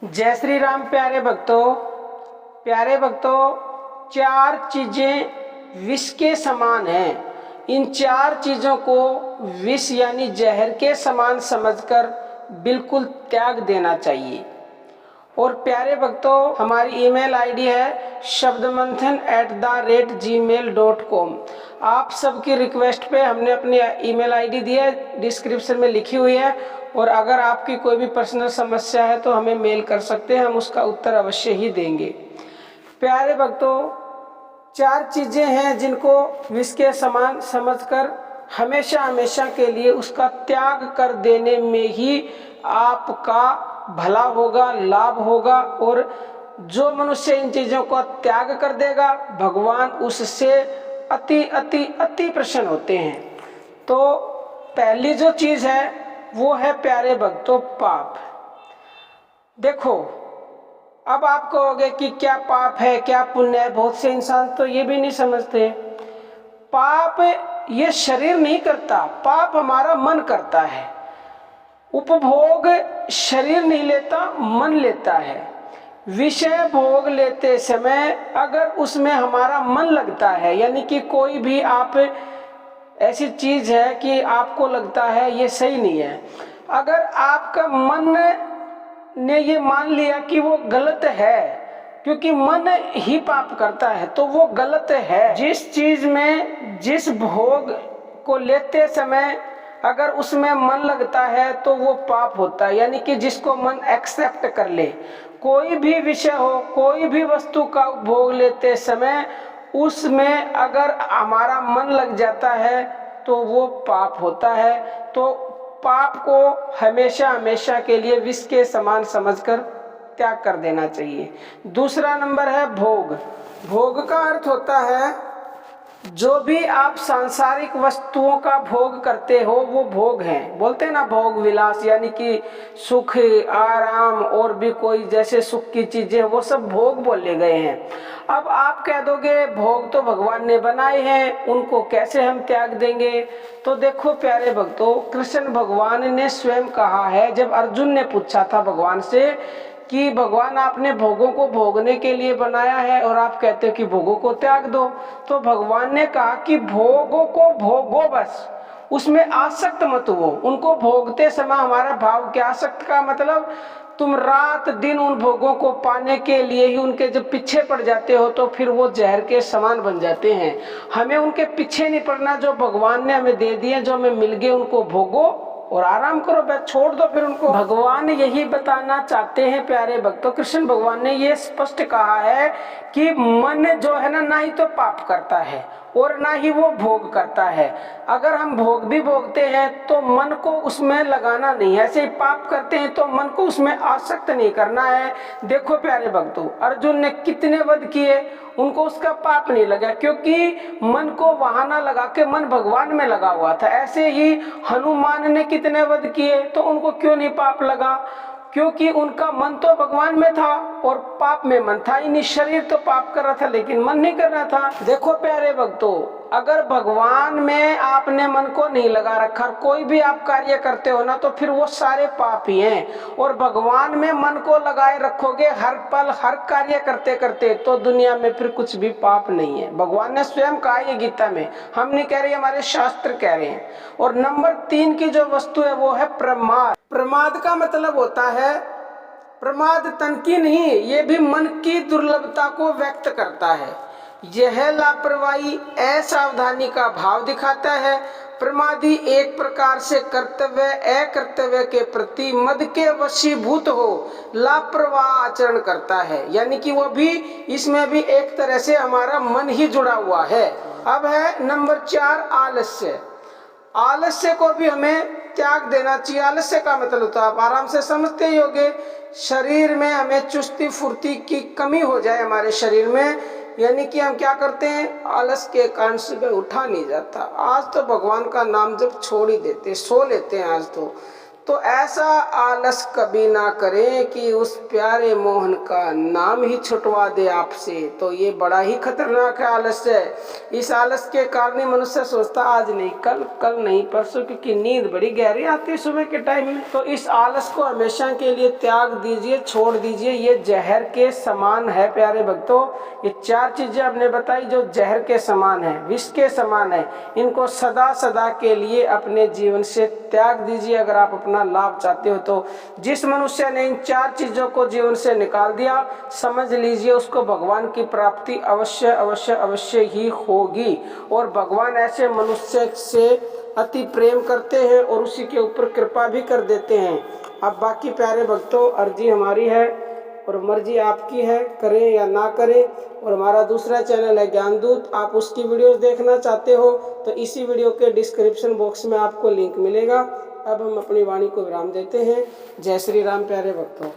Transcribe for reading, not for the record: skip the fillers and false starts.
जय श्री राम प्यारे भक्तों, चार चीजें विष के समान हैं। इन चार चीजों को विष यानी जहर के समान समझकर बिल्कुल त्याग देना चाहिए। और प्यारे भक्तों, हमारी ईमेल आईडी है shabdamantan@gmail.com। आप सबकी रिक्वेस्ट पे हमने अपनी ईमेल आईडी दी है, डिस्क्रिप्शन में लिखी हुई है। और अगर आपकी कोई भी पर्सनल समस्या है तो हमें मेल कर सकते हैं, हम उसका उत्तर अवश्य ही देंगे। प्यारे भक्तों, चार चीज़ें हैं जिनको विष के समान समझकर हमेशा हमेशा के लिए उसका त्याग कर देने में ही आपका भला होगा, लाभ होगा। और जो मनुष्य इन चीज़ों को त्याग कर देगा, भगवान उससे अति अति अति प्रसन्न होते हैं। तो पहली जो चीज़ है वो है प्यारे भक्तों पाप। देखो, अब आप कहोगे कि क्या पाप है, क्या पुण्य है। बहुत से इंसान तो ये भी नहीं समझते। पाप ये शरीर नहीं करता, पाप हमारा मन करता है। उपभोग शरीर नहीं लेता, मन लेता है। विषय भोग लेते समय अगर उसमें हमारा मन लगता है, यानी कि कोई भी आप ऐसी चीज है कि आपको लगता है ये सही नहीं है, अगर आपका मन ने ये मान लिया कि वो गलत है, क्योंकि मन ही पाप करता है, तो वो गलत है। जिस चीज में, जिस भोग को लेते समय अगर उसमें मन लगता है तो वो पाप होता है। यानी कि जिसको मन एक्सेप्ट कर ले, कोई भी विषय हो, कोई भी वस्तु का भोग लेते समय उसमें अगर हमारा मन लग जाता है तो वो पाप होता है। तो पाप को हमेशा हमेशा के लिए विष के समान समझकर त्याग कर देना चाहिए। दूसरा नंबर है भोग। भोग का अर्थ होता है जो भी आप सांसारिक वस्तुओं का भोग करते हो वो भोग हैं। बोलते हैं ना भोग विलास, यानी कि सुख, आराम और भी कोई जैसे सुख की चीजें, वो सब भोग बोले गए हैं। अब आप कह दोगे भोग तो भगवान ने बनाए हैं, उनको कैसे हम त्याग देंगे। तो देखो प्यारे भक्तों, कृष्ण भगवान ने स्वयं कहा है, जब अर्जुन ने पूछा था भगवान से कि भगवान आपने भोगों को भोगने के लिए बनाया है और आप कहते हो कि भोगों को त्याग दो, तो भगवान ने कहा कि भोगों को भोगो, बस उसमें आसक्त मत हो। उनको भोगते समय हमारा भाव क्या, आसक्त का मतलब तुम रात दिन उन भोगों को पाने के लिए ही उनके जब पीछे पड़ जाते हो तो फिर वो जहर के समान बन जाते हैं। हमें उनके पीछे नहीं पड़ना, जो भगवान ने हमें दे दिए, जो हमें मिल गए, उनको भोगो और आराम करो, बस छोड़ दो फिर उनको। भगवान यही बताना चाहते हैं प्यारे भक्तों, कृष्ण भगवान ने ये स्पष्ट कहा है कि मन जो है ना ही तो पाप करता है और ना ही वो भोग करता है। अगर हम भोग भी भोगते हैं तो मन को उसमें लगाना नहीं है, ऐसे ही पाप करते हैं तो मन को उसमें आसक्त नहीं करना है। देखो प्यारे भक्तों, अर्जुन ने कितने वध किए, उनको उसका पाप नहीं लगा, क्योंकि मन को वहां ना लगा के मन भगवान में लगा हुआ था। ऐसे ही हनुमान ने कितने वध किए तो उनको क्यों नहीं पाप लगा, क्योंकि उनका मन तो भगवान में था और पाप में मन था ही नहीं। शरीर तो पाप कर रहा था लेकिन मन नहीं कर रहा था। देखो प्यारे भक्तों, अगर भगवान में आपने मन को नहीं लगा रखा, कोई भी आप कार्य करते हो ना, तो फिर वो सारे पाप ही हैं। और भगवान में मन को लगाए रखोगे हर पल हर कार्य करते करते, तो दुनिया में फिर कुछ भी पाप नहीं है। भगवान ने स्वयं कहा है गीता में, हम नहीं कह रहे, हमारे शास्त्र कह रहे हैं। और नंबर 3 की जो वस्तु है वो है प्रमाद। प्रमाद का मतलब होता है, प्रमाद तन की नहीं, ये भी मन की दुर्लभता को व्यक्त करता है। यह लापरवाही, असावधानी का भाव दिखाता है। प्रमादी एक प्रकार से कर्तव्य अकर्तव्य के प्रति मद के वशीभूत हो लापरवाह आचरण करता है। यानी कि वो भी, इसमें भी एक तरह से हमारा मन ही जुड़ा हुआ है। अब है नंबर 4 आलस्य। आलस्य को भी हमें त्याग देना चाहिए। आलस्य का मतलब होता है, आप आराम से समझते ही होंगे, शरीर में हमें चुस्ती फुर्ती की कमी हो जाए हमारे शरीर में, यानी कि हम क्या करते हैं, आलस के कारण सुबह उठा नहीं जाता। आज तो भगवान का नाम जब छोड़ ही देते, सो लेते हैं आज तो तो ऐसा आलस कभी ना करें कि उस प्यारे मोहन का नाम ही छुटवा दे आपसे। तो ये बड़ा ही खतरनाक आलस है। इस आलस के कारण ही मनुष्य सोचता आज नहीं कल, कल नहीं परसों, क्योंकि नींद बड़ी गहरी आती है सुबह के टाइम में। तो इस आलस को हमेशा के लिए त्याग दीजिए, छोड़ दीजिए। ये जहर के समान है प्यारे भक्तों। ये 4 चीजें हमने बताई जो जहर के समान है, विष के समान है। इनको सदा सदा के लिए अपने जीवन से त्याग दीजिए अगर आप अपना लाभ चाहते हो तो। जिस मनुष्य ने इन 4 चीजों को जीवन से निकाल दिया, समझ लीजिए उसको भगवान की प्राप्ति अवश्य अवश्य अवश्य ही होगी। और भगवान ऐसे मनुष्य से अति प्रेम करते हैं और उसी के ऊपर कृपा भी कर देते हैं। अब बाकी प्यारे भक्तों, अर्जी हमारी है और मर्जी आपकी है, करें या ना करें। और हमारा दूसरा चैनल है ज्ञानदूत, आप उसकी वीडियोस देखना चाहते हो तो इसी वीडियो के डिस्क्रिप्शन बॉक्स में आपको लिंक मिलेगा। अब हम अपनी वाणी को विराम देते हैं। जय श्री राम प्यारे भक्तों।